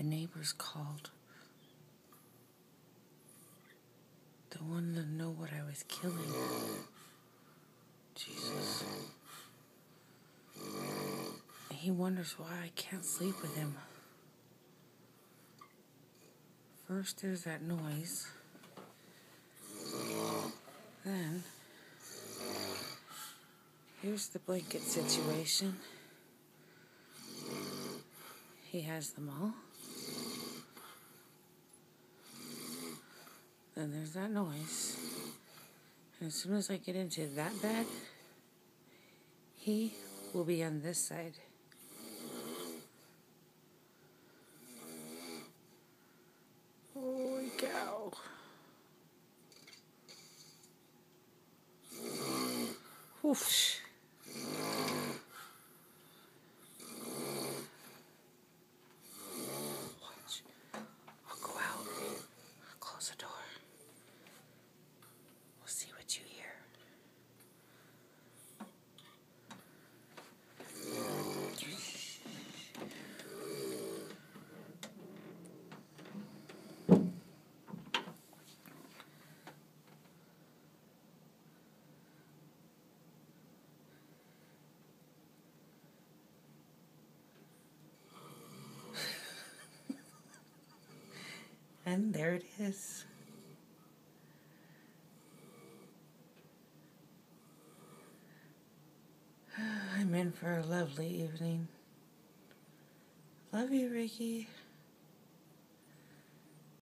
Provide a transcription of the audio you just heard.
The neighbors called. The one to know what I was killing. Jesus. He wonders why I can't sleep with him. First there's that noise. Then here's the blanket situation. He has them all. Then there's that noise. And as soon as I get into that bed, he will be on this side. Holy cow. Whoosh. Watch. I'll go out. I'll close the door. We'll see what you hear. And there it is. I'm in for a lovely evening. Love you, Ricky.